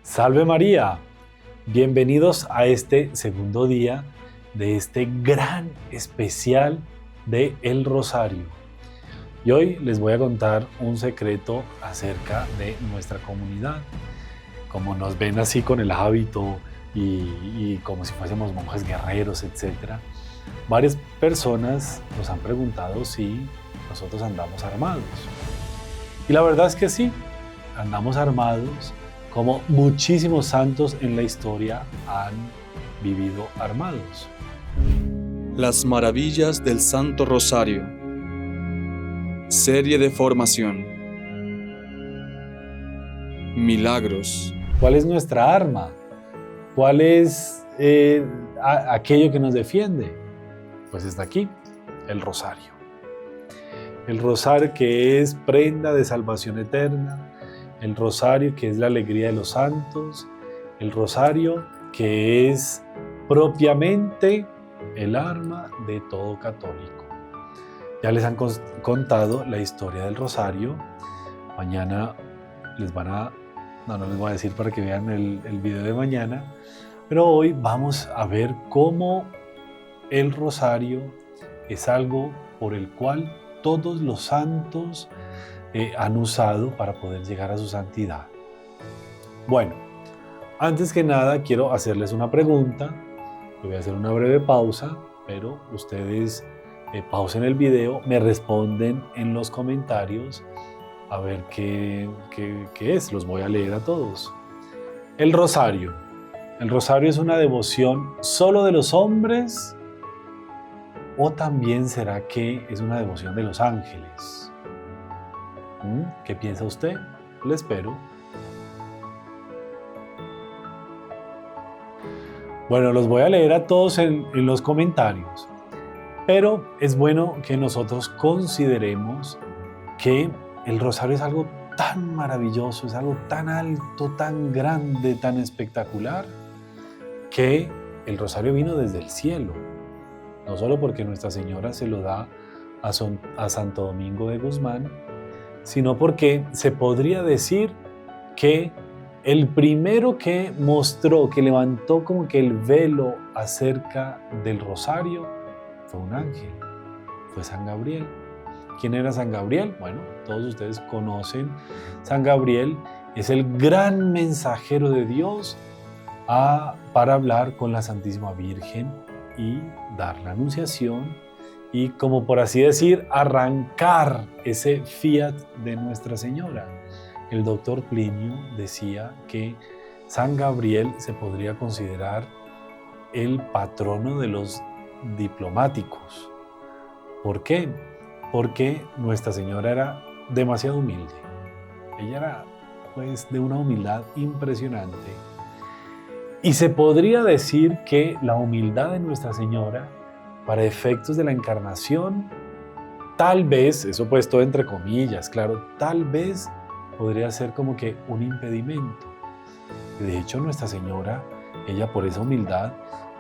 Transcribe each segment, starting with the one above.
Salve María, bienvenidos a este segundo día de este gran especial de El Rosario. Y hoy les voy a contar un secreto acerca de nuestra comunidad. Como nos ven así con el hábito y como si fuésemos monjes guerreros, etc. Varias personas nos han preguntado si nosotros andamos armados. Y la verdad es que sí, andamos armados, como muchísimos santos en la historia han vivido armados. Las maravillas del Santo Rosario. Serie de formación. Milagros. ¿Cuál es nuestra arma? ¿Cuál es aquello que nos defiende? Pues está aquí, el rosario. El rosario que es prenda de salvación eterna, el rosario que es la alegría de los santos, el rosario que es propiamente el arma de todo católico. Ya les han contado la historia del rosario. Mañana les van a... No les voy a decir para que vean el video de mañana, pero hoy vamos a ver cómo el rosario es algo por el cual todos los santos han usado para poder llegar a su santidad. Bueno, antes que nada quiero hacerles una pregunta. Voy a hacer una breve pausa, pero ustedes pausen el video, me responden en los comentarios a ver qué es. Los voy a leer a todos. El rosario. ¿El rosario es una devoción solo de los hombres o también será que es una devoción de los ángeles? ¿Qué piensa usted? Le espero. Bueno, los voy a leer a todos en los comentarios, pero es bueno que nosotros consideremos que el rosario es algo tan maravilloso, es algo tan alto, tan grande, tan espectacular, que el rosario vino desde el cielo, no solo porque Nuestra Señora se lo da a Santo Domingo de Guzmán, sino porque se podría decir que el primero que mostró, que levantó como que el velo acerca del rosario, fue un ángel, fue San Gabriel. ¿Quién era San Gabriel? Bueno, todos ustedes conocen. San Gabriel es el gran mensajero de Dios para hablar con la Santísima Virgen y dar la anunciación y, como por así decir, arrancar ese fiat de Nuestra Señora. El doctor Plinio decía que San Gabriel se podría considerar el patrono de los diplomáticos. ¿Por qué? Porque Nuestra Señora era demasiado humilde. Ella era, pues, de una humildad impresionante. Y se podría decir que la humildad de Nuestra Señora, para efectos de la encarnación, tal vez, eso puesto entre comillas, claro, tal vez podría ser como que un impedimento. De hecho, Nuestra Señora, ella por esa humildad,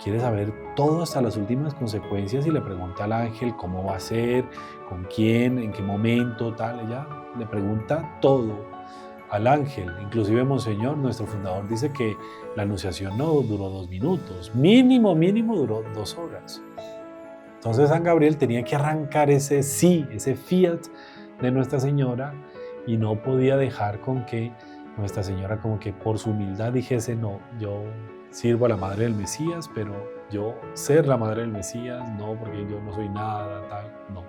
quiere saber todo hasta las últimas consecuencias y le pregunta al ángel cómo va a ser, con quién, en qué momento, tal. Ella le pregunta todo al ángel. Inclusive Monseñor, nuestro fundador, dice que la anunciación no duró 2 minutos, mínimo duró 2 horas. Entonces San Gabriel tenía que arrancar ese sí, ese fiat de Nuestra Señora, y no podía dejar con que Nuestra Señora como que por su humildad dijese: no, yo sirvo a la Madre del Mesías, pero yo ser la Madre del Mesías, no, porque yo no soy nada, tal, no.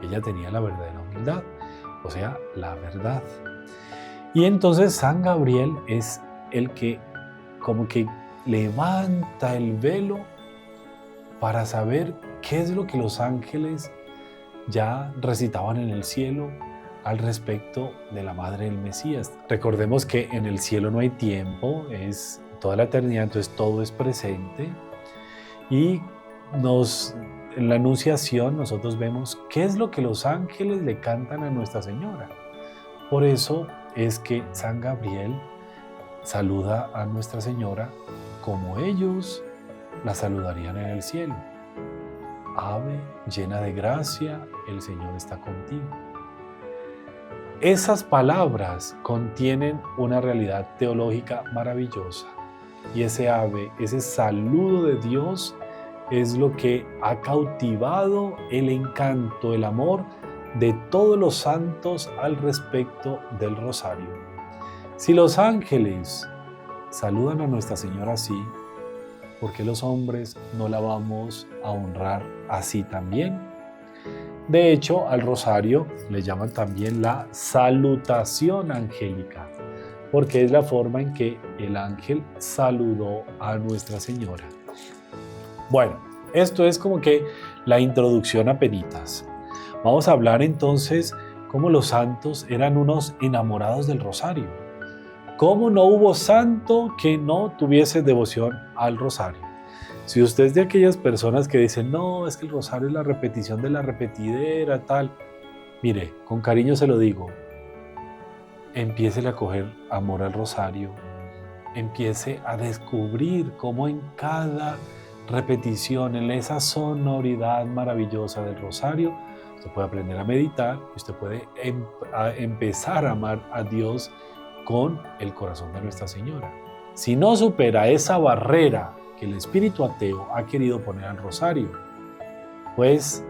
Ella tenía la verdadera humildad, o sea, la verdad. Y entonces San Gabriel es el que como que levanta el velo para saber qué es lo que los ángeles ya recitaban en el cielo al respecto de la Madre del Mesías. Recordemos que en el cielo no hay tiempo, es toda la eternidad, entonces todo es presente. Y en la Anunciación nosotros vemos qué es lo que los ángeles le cantan a Nuestra Señora. Por eso es que San Gabriel saluda a Nuestra Señora como ellos la saludarían en el cielo. Ave, llena de gracia, el Señor está contigo. esas palabras contienen una realidad teológica maravillosa. Y ese ave, ese saludo de Dios, es lo que ha cautivado el encanto, el amor de todos los santos al respecto del rosario. Si los ángeles saludan a Nuestra Señora así, ¿por qué los hombres no la vamos a honrar así también? De hecho, al rosario le llaman también la salutación angélica, porque es la forma en que el ángel saludó a Nuestra Señora. Bueno, esto es como que la introducción apenitas. Vamos a hablar entonces cómo los santos eran unos enamorados del rosario. Cómo no hubo santo que no tuviese devoción al rosario. Si usted es de aquellas personas que dicen, no, es que el rosario es la repetición de la repetidera, tal. Mire, con cariño se lo digo, empiece a coger amor al rosario, empiece a descubrir cómo en cada repetición, en esa sonoridad maravillosa del rosario, usted puede aprender a meditar y usted puede empezar a amar a Dios con el corazón de Nuestra Señora. Si no supera esa barrera que el espíritu ateo ha querido poner al rosario, pues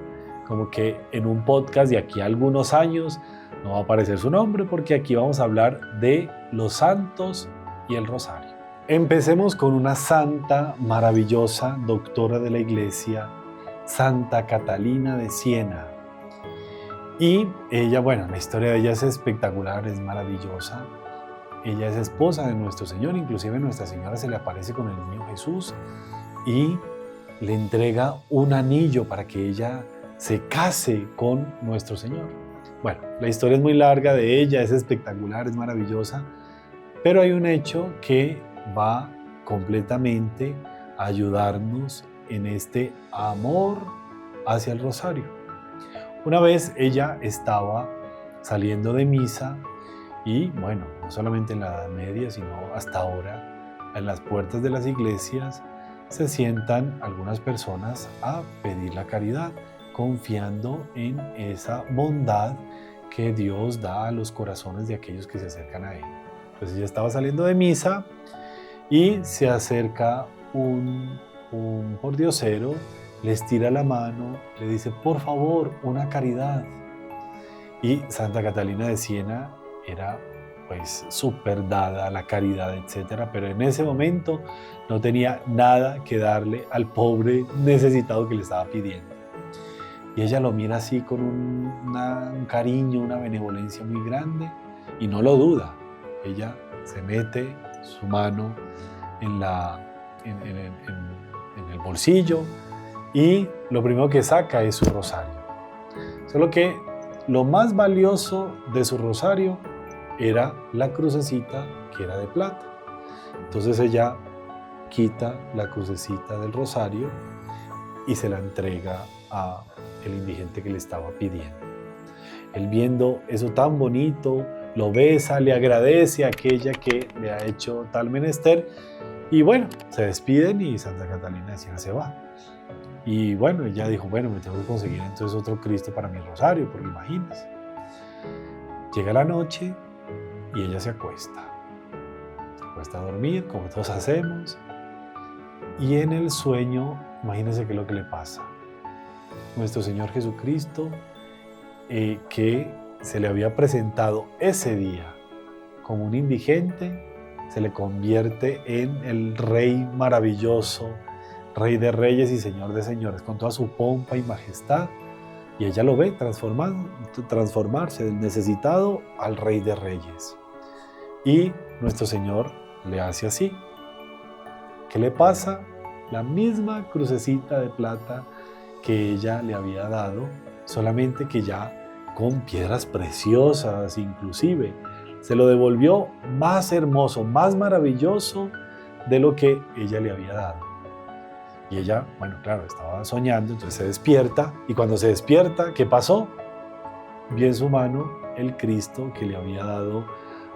como que en un podcast de aquí a algunos años no va a aparecer su nombre, porque aquí vamos a hablar de los santos y el rosario. Empecemos con una santa maravillosa, doctora de la Iglesia, Santa Catalina de Siena. Y ella, bueno, la historia de ella es espectacular, es maravillosa. Ella es esposa de nuestro Señor, inclusive Nuestra Señora se le aparece con el niño Jesús y le entrega un anillo para que ella se case con nuestro Señor. Bueno, la historia es muy larga de ella, es espectacular, es maravillosa, pero hay un hecho que va completamente a ayudarnos en este amor hacia el rosario. Una vez ella estaba saliendo de misa y, bueno, no solamente en la Edad Media, sino hasta ahora, en las puertas de las iglesias se sientan algunas personas a pedir la caridad, confiando en esa bondad que Dios da a los corazones de aquellos que se acercan a Él. Pues ella estaba saliendo de misa y se acerca un pordiosero, le estira la mano, le dice, por favor, una caridad. Y Santa Catalina de Siena era pues súper dada a la caridad, etcétera, pero en ese momento no tenía nada que darle al pobre necesitado que le estaba pidiendo. Y ella lo mira así con un cariño, una benevolencia muy grande y no lo duda. Ella se mete su mano en el bolsillo y lo primero que saca es su rosario. Solo que lo más valioso de su rosario era la crucecita que era de plata. Entonces ella quita la crucecita del rosario y se la entrega a el indigente que le estaba pidiendo. Él, viendo eso tan bonito, lo besa, le agradece a aquella que le ha hecho tal menester y bueno, se despiden y Santa Catalina de Siena se va. Y bueno, ella dijo, bueno, me tengo que conseguir entonces otro Cristo para mi rosario, porque imagínense. Llega la noche y ella se acuesta a dormir, como todos hacemos, y en el sueño, imagínense qué es lo que le pasa. Nuestro Señor Jesucristo, que se le había presentado ese día como un indigente, se le convierte en el Rey maravilloso, Rey de reyes y Señor de señores, con toda su pompa y majestad, y ella lo ve transformarse del necesitado al Rey de reyes. Y nuestro Señor le hace así. ¿Qué le pasa? La misma crucecita de plata que ella le había dado, solamente que ya con piedras preciosas inclusive. Se lo devolvió más hermoso, más maravilloso de lo que ella le había dado. Y ella, bueno, claro, estaba soñando, entonces se despierta. Y cuando se despierta, ¿qué pasó? Vio en su mano el Cristo que le había dado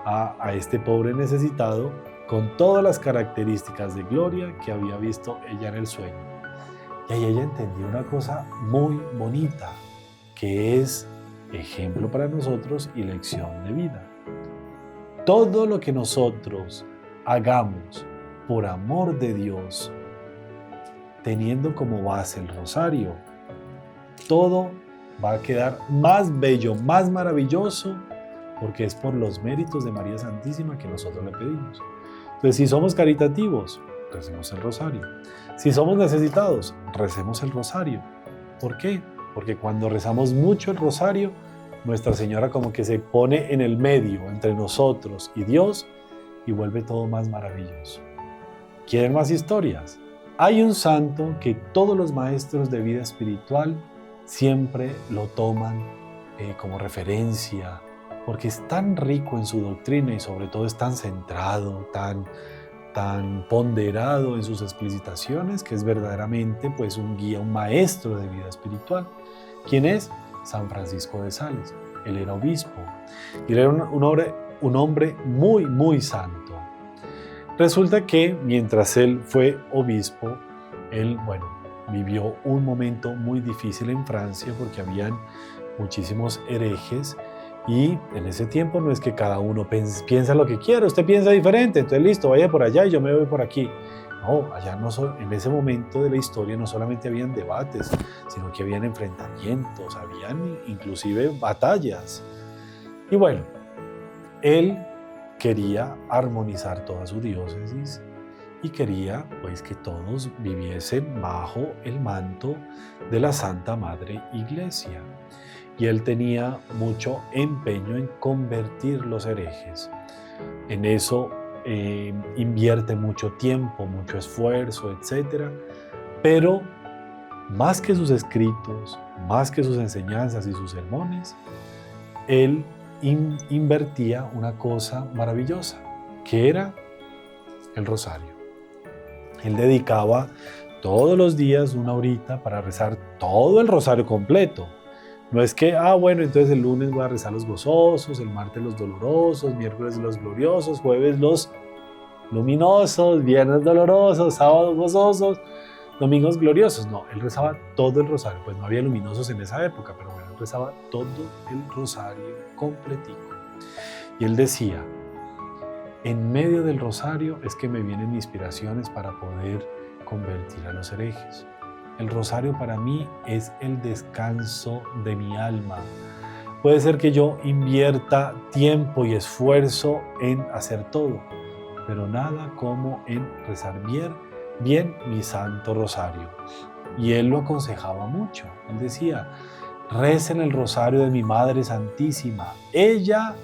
a este pobre necesitado, con todas las características de gloria que había visto ella en el sueño. Y ahí ella entendió una cosa muy bonita, que es ejemplo para nosotros y lección de vida. Todo lo que nosotros hagamos por amor de Dios, teniendo como base el rosario, todo va a quedar más bello, más maravilloso, porque es por los méritos de María Santísima que nosotros le pedimos. Entonces, si somos caritativos, recemos el rosario. Si somos necesitados, recemos el rosario. ¿Por qué? Porque cuando rezamos mucho el rosario, Nuestra Señora como que se pone en el medio entre nosotros y Dios y vuelve todo más maravilloso. ¿Quieren más historias? Hay un santo que todos los maestros de vida espiritual siempre lo toman como referencia, porque es tan rico en su doctrina y sobre todo es tan centrado, tan ponderado en sus explicitaciones, que es verdaderamente pues un guía, un maestro de vida espiritual. ¿Quién es? San Francisco de Sales. Él era obispo y él era un hombre muy, muy santo. Resulta que mientras él fue obispo, él, vivió un momento muy difícil en Francia porque habían muchísimos herejes y en ese tiempo no es que cada uno piensa lo que quiera, usted piensa diferente, entonces listo, vaya por allá y yo me voy por aquí. No, allá en ese momento de la historia no solamente habían debates, sino que habían enfrentamientos, habían inclusive batallas. Y bueno, él quería armonizar toda su diócesis y quería pues que todos viviesen bajo el manto de la Santa Madre Iglesia. Y él tenía mucho empeño en convertir los herejes. En eso invierte mucho tiempo, mucho esfuerzo, etc. Pero más que sus escritos, más que sus enseñanzas y sus sermones, él invertía una cosa maravillosa, que era el rosario. Él dedicaba todos los días una horita para rezar todo el rosario completo. No es que, entonces el lunes voy a rezar los gozosos, el martes los dolorosos, miércoles los gloriosos, jueves los luminosos, viernes dolorosos, sábados gozosos, domingos gloriosos. No, él rezaba todo el rosario. Pues no había luminosos en esa época, pero él rezaba todo el rosario completico. Y él decía, en medio del rosario es que me vienen inspiraciones para poder convertir a los herejes. El rosario para mí es el descanso de mi alma. Puede ser que yo invierta tiempo y esfuerzo en hacer todo, pero nada como en rezar bien mi santo rosario. Y él lo aconsejaba mucho. Él decía, recen el rosario de mi Madre Santísima. Ella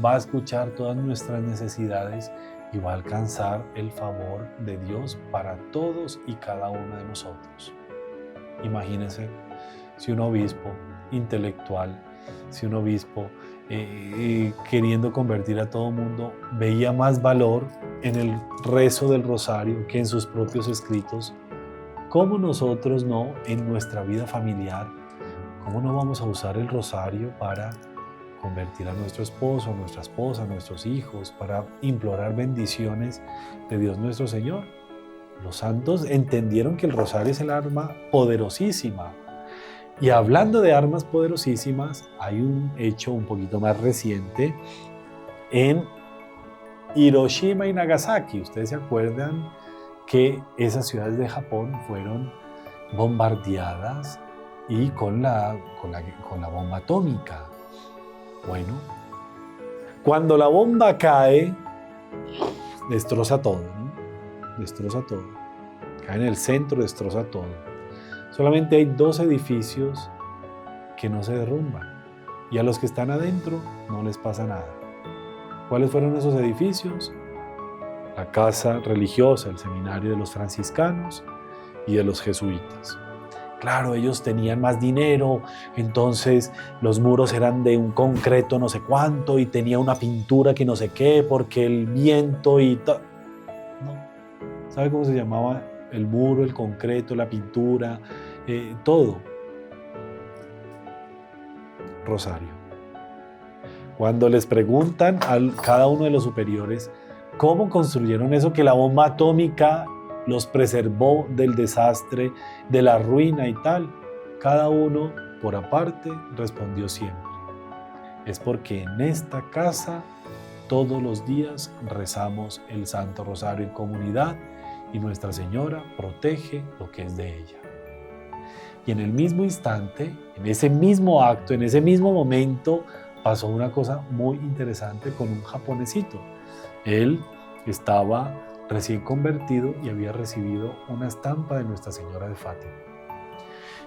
va a escuchar todas nuestras necesidades y va a alcanzar el favor de Dios para todos y cada uno de nosotros. Imagínense si un obispo intelectual, si un obispo queriendo convertir a todo mundo, veía más valor en el rezo del rosario que en sus propios escritos, ¿cómo nosotros no, en nuestra vida familiar, cómo no vamos a usar el rosario para convertir a nuestro esposo, a nuestra esposa, a nuestros hijos, para implorar bendiciones de Dios nuestro Señor? Los santos entendieron que el rosario es el arma poderosísima. Y hablando de armas poderosísimas, hay un hecho un poquito más reciente en Hiroshima y Nagasaki. Ustedes se acuerdan que esas ciudades de Japón fueron bombardeadas y con la bomba atómica. Bueno, cuando la bomba cae, destroza todo, ¿no? Destroza todo. Cae en el centro, destroza todo. Solamente hay 2 edificios que no se derrumban. Y a los que están adentro no les pasa nada. ¿Cuáles fueron esos edificios? La casa religiosa, el seminario de los franciscanos y de los jesuitas. Claro, ellos tenían más dinero, entonces los muros eran de un concreto no sé cuánto y tenía una pintura que no sé qué, porque el viento y todo. No. ¿Sabe cómo se llamaba el muro, el concreto, la pintura, todo? Rosario. Cuando les preguntan a cada uno de los superiores cómo construyeron eso, que la bomba atómica los preservó del desastre, de la ruina y tal, cada uno por aparte respondió siempre: es porque en esta casa todos los días rezamos el Santo Rosario en comunidad y Nuestra Señora protege lo que es de ella. Y en el mismo instante, en ese mismo acto, en ese mismo momento, pasó una cosa muy interesante con un japonesito. Él estaba recién convertido y había recibido una estampa de Nuestra Señora de Fátima.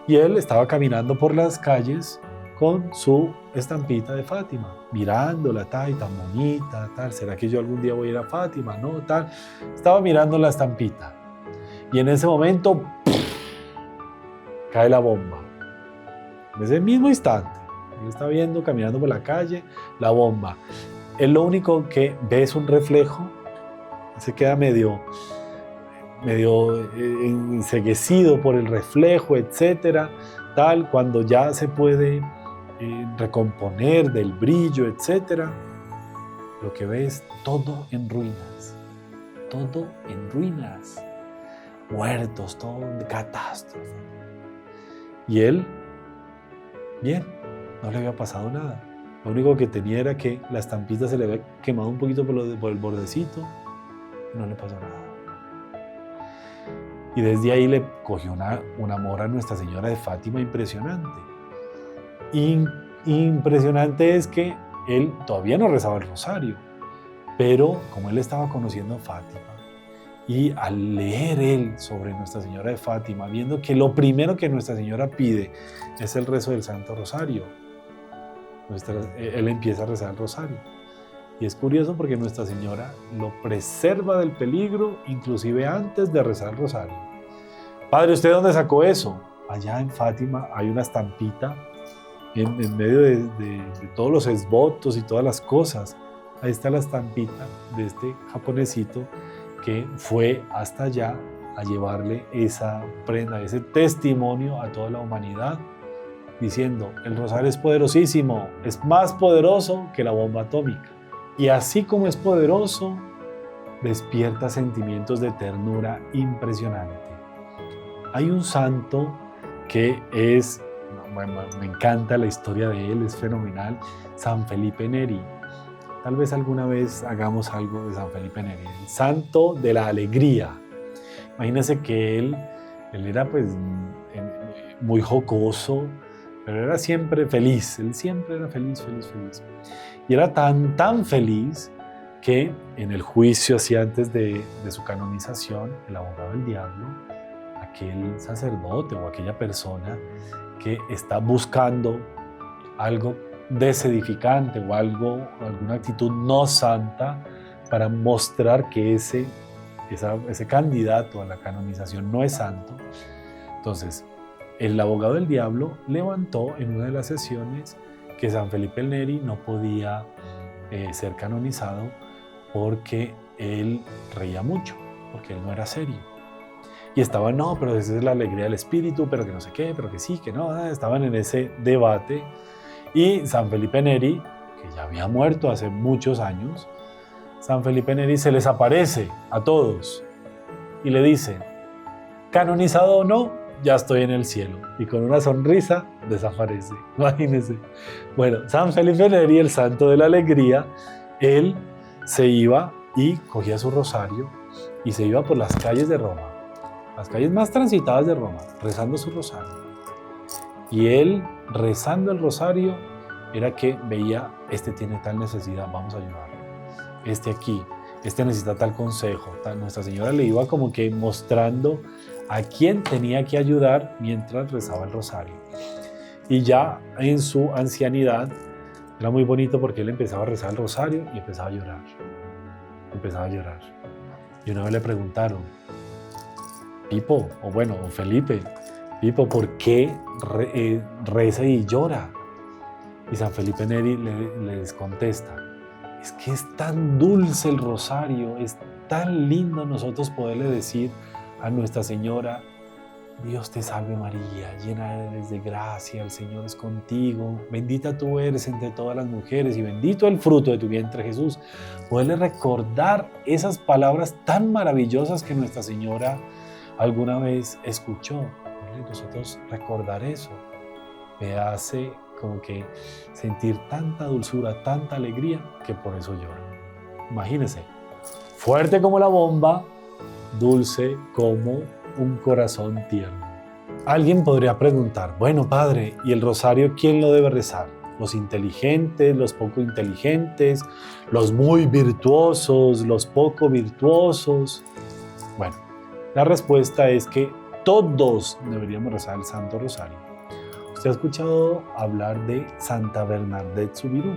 Y él estaba caminando por las calles con su estampita de Fátima, mirándola, tal, tan bonita, tal. ¿Será que yo algún día voy a ir a Fátima? No, tal. Estaba mirando la estampita. Y en ese momento, ¡puf!, cae la bomba. En ese mismo instante. Él está viendo, caminando por la calle, la bomba. Él lo único que ve es un reflejo. Se queda medio enceguecido por el reflejo, etcétera, tal, cuando ya se puede recomponer del brillo, etcétera, lo que ve es todo en ruinas, muertos, todo de catástrofe. Y él, bien, no le había pasado nada. Lo único que tenía era que la estampita se le había quemado un poquito por el bordecito y no le pasó nada. Y desde ahí le cogió un amor a Nuestra Señora de Fátima impresionante. Impresionante es que él todavía no rezaba el rosario, pero como él estaba conociendo a Fátima, y al leer él sobre Nuestra Señora de Fátima, viendo que lo primero que Nuestra Señora pide es el rezo del Santo Rosario, él empieza a rezar el rosario. Y es curioso porque Nuestra Señora lo preserva del peligro, inclusive antes de rezar el rosario. Padre, ¿usted dónde sacó eso? Allá en Fátima hay una estampita en medio de todos los esbotos y todas las cosas. Ahí está la estampita de este japonesito que fue hasta allá a llevarle esa prenda, ese testimonio a toda la humanidad, diciendo, el rosario es poderosísimo, es más poderoso que la bomba atómica. Y así como es poderoso, despierta sentimientos de ternura impresionante. Hay un santo que es, bueno, me encanta la historia de él, es fenomenal, San Felipe Neri. Tal vez alguna vez hagamos algo de San Felipe Neri, el santo de la alegría. Imagínense que él era pues muy jocoso, pero era siempre feliz, él siempre era feliz. Y era tan feliz que en el juicio, así antes de su canonización, el abogado del diablo, aquel sacerdote o aquella persona que está buscando algo desedificante o alguna actitud no santa para mostrar que ese candidato a la canonización no es santo. Entonces, el abogado del diablo levantó en una de las sesiones que San Felipe Neri no podía ser canonizado porque él reía mucho, porque él no era serio. Y estaban, no, pero esa es la alegría del espíritu, pero que no sé qué, pero que sí, que no, estaban en ese debate. Y San Felipe Neri, que ya había muerto hace muchos años, San Felipe Neri se les aparece a todos y le dice, canonizado o no, ya estoy en el cielo. Y con una sonrisa desaparece. Imagínense. Bueno, San Felipe Neri, el santo de la alegría, él se iba y cogía su rosario y se iba por las calles de Roma, las calles más transitadas de Roma, rezando su rosario. Y él, rezando el rosario, era que veía, este tiene tal necesidad, vamos a ayudarlo. Este aquí, este necesita tal consejo. Nuestra Señora le iba como que mostrando a quién tenía que ayudar mientras rezaba el rosario. Y ya en su ancianidad, era muy bonito porque él empezaba a rezar el rosario y empezaba a llorar. Y una vez le preguntaron, Pipo, o Felipe, Pipo, ¿por qué reza y llora? Y San Felipe Neri les contesta, es que es tan dulce el rosario, es tan lindo nosotros poderle decir a Nuestra Señora, Dios te salve María, llena eres de gracia, el Señor es contigo, bendita tú eres entre todas las mujeres y bendito el fruto de tu vientre Jesús. Poderle recordar esas palabras tan maravillosas que Nuestra Señora alguna vez escuchó. Nosotros recordar eso me hace como que sentir tanta dulzura, tanta alegría, que por eso llora. Imagínense, fuerte como la bomba, dulce como un corazón tierno. Alguien podría preguntar, bueno, padre, ¿y el rosario quién lo debe rezar? ¿Los inteligentes, los poco inteligentes, los muy virtuosos, los poco virtuosos? Bueno, la respuesta es que todos deberíamos rezar el Santo Rosario. ¿Usted ha escuchado hablar de Santa Bernadette Soubirous?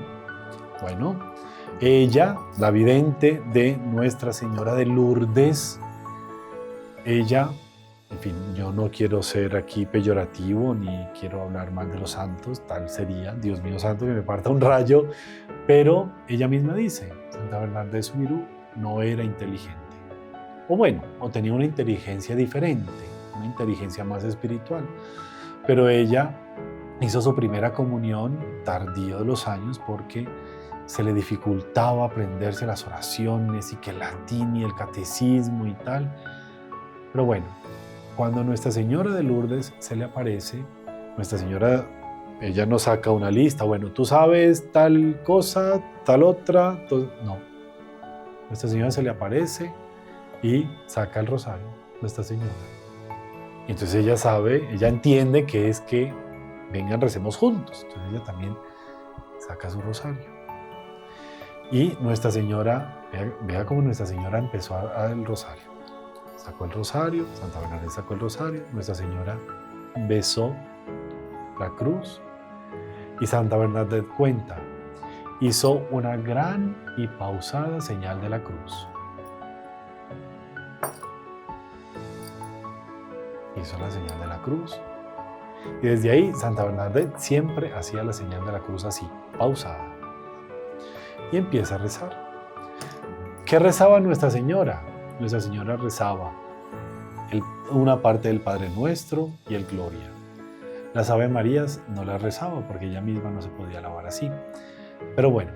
Bueno, ella, la vidente de Nuestra Señora de Lourdes, ella, en fin, yo no quiero ser aquí peyorativo ni quiero hablar mal de los santos, tal sería, Dios mío santo, que me parta un rayo, pero ella misma dice, Santa Bernadette Soubirous no era inteligente. O bueno, o tenía una inteligencia diferente, una inteligencia más espiritual, pero ella hizo su primera comunión tardío de los años porque se le dificultaba aprenderse las oraciones y que el latín y el catecismo y tal. Pero bueno, cuando Nuestra Señora de Lourdes se le aparece, Nuestra Señora, ella nos saca una lista, bueno, tú sabes tal cosa, tal otra, no. Nuestra Señora se le aparece y saca el rosario, Nuestra Señora. Y entonces ella sabe, ella entiende que es que vengan, recemos juntos. Entonces ella también saca su rosario. Y Nuestra Señora, vea cómo Nuestra Señora empezó el rosario. Sacó el rosario, Santa Bernadette sacó el rosario, Nuestra Señora besó la cruz y Santa Bernadette cuenta, hizo una gran y pausada señal de la cruz. Hizo la señal de la cruz. Y desde ahí Santa Bernadette siempre hacía la señal de la cruz así, pausada. Y empieza a rezar. ¿Qué rezaba Nuestra Señora? Nuestra Señora rezaba una parte del Padre Nuestro y el Gloria. Las Ave Marías no las rezaba porque ella misma no se podía alabar así. Pero bueno,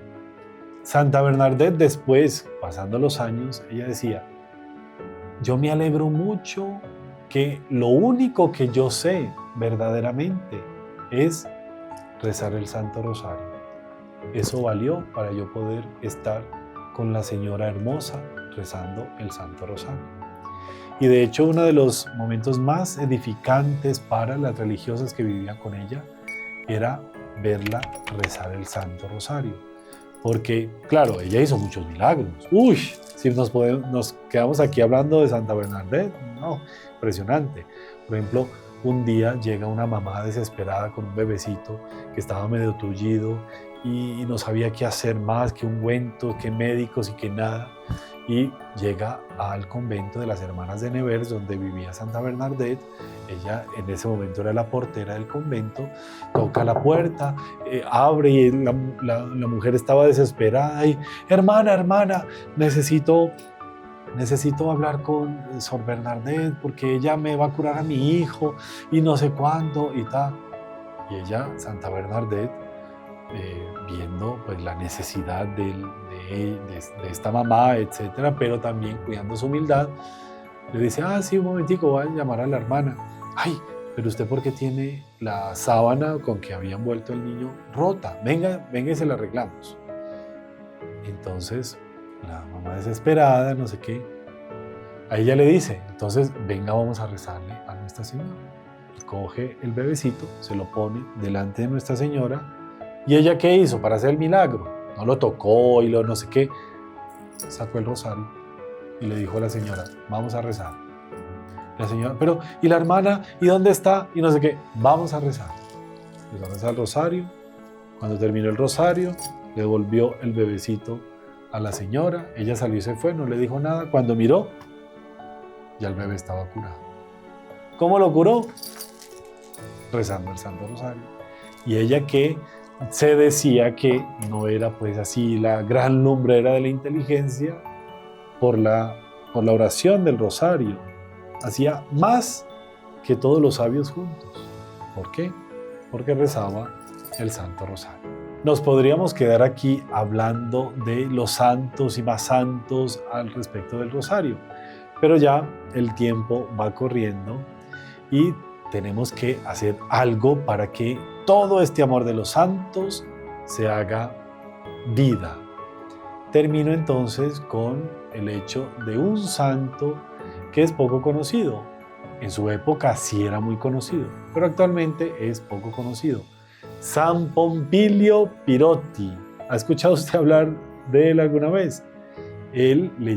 Santa Bernadette después, pasando los años, ella decía, yo me alegro mucho que lo único que yo sé verdaderamente es rezar el Santo Rosario. Eso valió para yo poder estar con la Señora Hermosa rezando el Santo Rosario. Y de hecho uno de los momentos más edificantes para las religiosas que vivían con ella era verla rezar el Santo Rosario. Porque, claro, ella hizo muchos milagros. Uy, si nos quedamos aquí hablando de Santa Bernadette, no, impresionante. Por ejemplo, un día llega una mamá desesperada con un bebecito que estaba medio tullido y no sabía qué hacer más, que ungüentos, que médicos y que nada. Y llega al convento de las Hermanas de Nevers, donde vivía Santa Bernadette. Ella en ese momento era la portera del convento, toca la puerta, abre y la mujer estaba desesperada y hermana, necesito hablar con Sor Bernadette porque ella me va a curar a mi hijo y no sé cuándo y tal. Y ella, Santa Bernadette, viendo pues la necesidad de esta mamá, etcétera, pero también cuidando su humildad, le dice, sí, un momentico, voy a llamar a la hermana. Ay, pero usted ¿por qué tiene la sábana con que había envuelto el niño rota? Venga y se la arreglamos. Entonces la mamá desesperada, no sé qué, a ella le dice, entonces venga, vamos a rezarle a Nuestra Señora. Coge el bebecito, se lo pone delante de Nuestra Señora. ¿Y ella qué hizo para hacer el milagro? No lo tocó y lo no sé qué. Sacó el rosario y le dijo a la señora, vamos a rezar. La señora, pero ¿y la hermana? ¿Y dónde está? Y no sé qué. Vamos a rezar. Empezó a rezar el rosario. Cuando terminó el rosario, le devolvió el bebecito a la señora. Ella salió y se fue, no le dijo nada. Cuando miró, ya el bebé estaba curado. ¿Cómo lo curó? Rezando el Santo Rosario. Y ella que se decía que no era pues así la gran lumbrera de la inteligencia, por la oración del rosario hacía más que todos los sabios juntos. ¿Por qué? Porque rezaba el Santo Rosario. Nos podríamos quedar aquí hablando de los santos y más santos al respecto del rosario, pero ya el tiempo va corriendo y tenemos que hacer algo para que todo este amor de los santos se haga vida. Termino entonces con el hecho de un santo que es poco conocido. En su época sí era muy conocido, pero actualmente es poco conocido. San Pompilio Pirotti. ¿Ha escuchado usted hablar de él alguna vez? A él le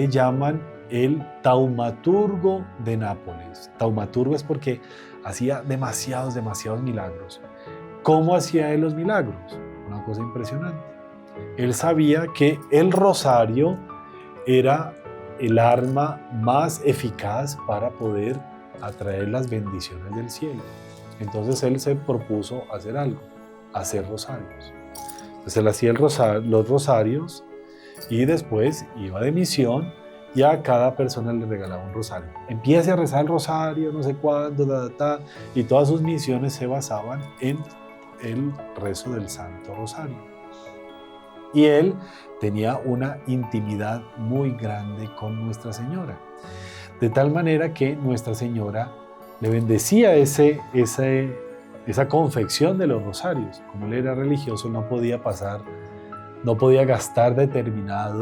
llaman el taumaturgo de Nápoles. Taumaturgo es porque hacía demasiados milagros. ¿Cómo hacía él los milagros? Una cosa impresionante. Él sabía que el rosario era el arma más eficaz para poder atraer las bendiciones del cielo. Entonces él se propuso hacer algo, hacer rosarios. Entonces él hacía los rosarios y después iba de misión y a cada persona le regalaba un rosario. Empiece a rezar el rosario, no sé cuándo, y todas sus misiones se basaban en el rezo del Santo Rosario. Y él tenía una intimidad muy grande con Nuestra Señora, de tal manera que Nuestra Señora le bendecía esa confección de los rosarios. Como él era religioso, no podía gastar determinada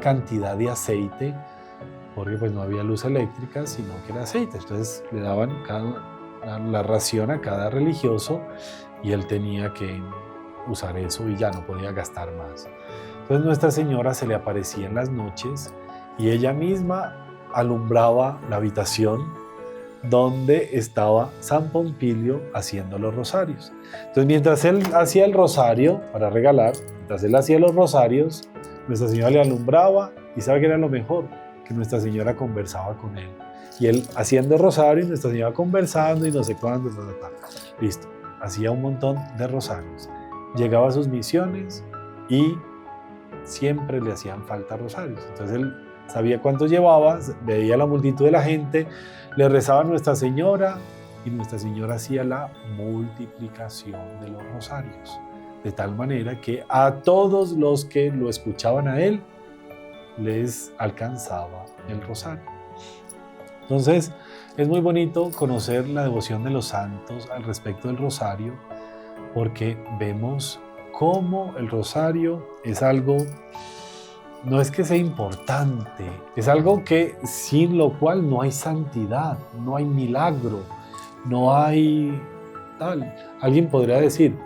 cantidad de aceite, porque pues no había luz eléctrica, sino que era aceite. Entonces le daban la ración a cada religioso y él tenía que usar eso y ya no podía gastar más. Entonces Nuestra Señora se le aparecía en las noches y ella misma alumbraba la habitación donde estaba San Pompilio haciendo los rosarios. Entonces mientras él hacía el rosario para regalar, mientras él hacía los rosarios, Nuestra Señora le alumbraba y ¿sabe qué era lo mejor? Que Nuestra Señora conversaba con él. Y él haciendo el rosario y Nuestra Señora conversando y no sé cuándo, listo. Hacía un montón de rosarios. Llegaba a sus misiones y siempre le hacían falta rosarios. Entonces él sabía cuántos llevaba, veía la multitud de la gente, le rezaba a Nuestra Señora y Nuestra Señora hacía la multiplicación de los rosarios. De tal manera que a todos los que lo escuchaban a él, les alcanzaba el rosario. Entonces, es muy bonito conocer la devoción de los santos al respecto del rosario, porque vemos cómo el rosario es algo, no es que sea importante, es algo que sin lo cual no hay santidad, no hay milagro, no hay tal. Alguien podría decir,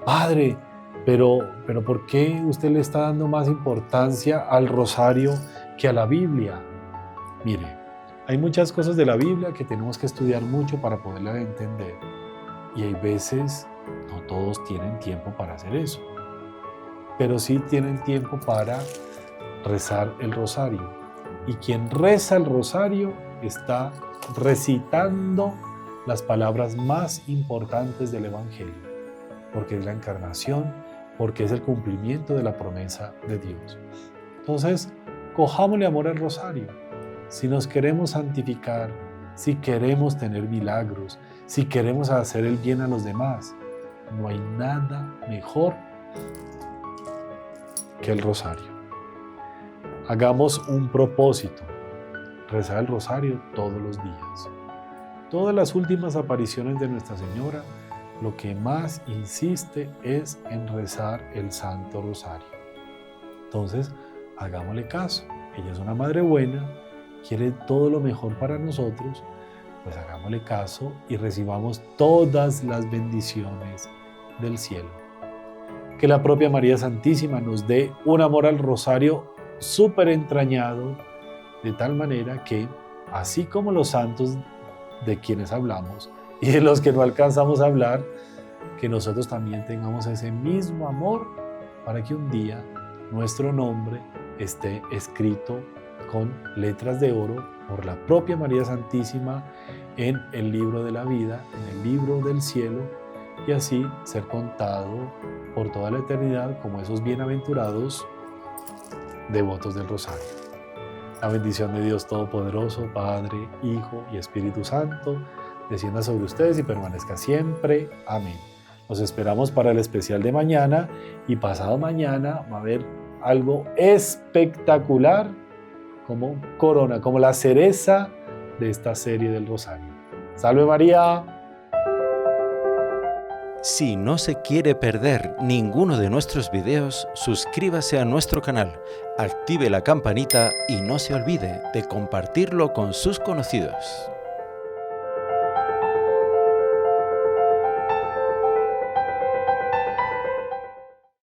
Padre, pero ¿por qué usted le está dando más importancia al rosario que a la Biblia? Mire, hay muchas cosas de la Biblia que tenemos que estudiar mucho para poderla entender. Y hay veces, no todos tienen tiempo para hacer eso, pero sí tienen tiempo para rezar el rosario. Y quien reza el rosario está recitando las palabras más importantes del Evangelio, porque es la encarnación, porque es el cumplimiento de la promesa de Dios. Entonces, cojámosle amor al rosario. Si nos queremos santificar, si queremos tener milagros, si queremos hacer el bien a los demás, no hay nada mejor que el rosario. Hagamos un propósito, rezar el rosario todos los días. Todas las últimas apariciones de Nuestra Señora, lo que más insiste es en rezar el Santo Rosario. Entonces, hagámosle caso. Ella es una madre buena, quiere todo lo mejor para nosotros, pues hagámosle caso y recibamos todas las bendiciones del cielo. Que la propia María Santísima nos dé un amor al rosario súper entrañado, de tal manera que, así como los santos de quienes hablamos y de los que no alcanzamos a hablar, que nosotros también tengamos ese mismo amor para que un día nuestro nombre esté escrito con letras de oro por la propia María Santísima en el libro de la vida, en el libro del cielo, y así ser contado por toda la eternidad como esos bienaventurados devotos del rosario. La bendición de Dios Todopoderoso, Padre, Hijo y Espíritu Santo, descienda sobre ustedes y permanezca siempre. Amén. Los esperamos para el especial de mañana, y pasado mañana va a haber algo espectacular como corona, como la cereza de esta serie del Rosario. ¡Salve María! Si no se quiere perder ninguno de nuestros videos, suscríbase a nuestro canal, active la campanita y no se olvide de compartirlo con sus conocidos.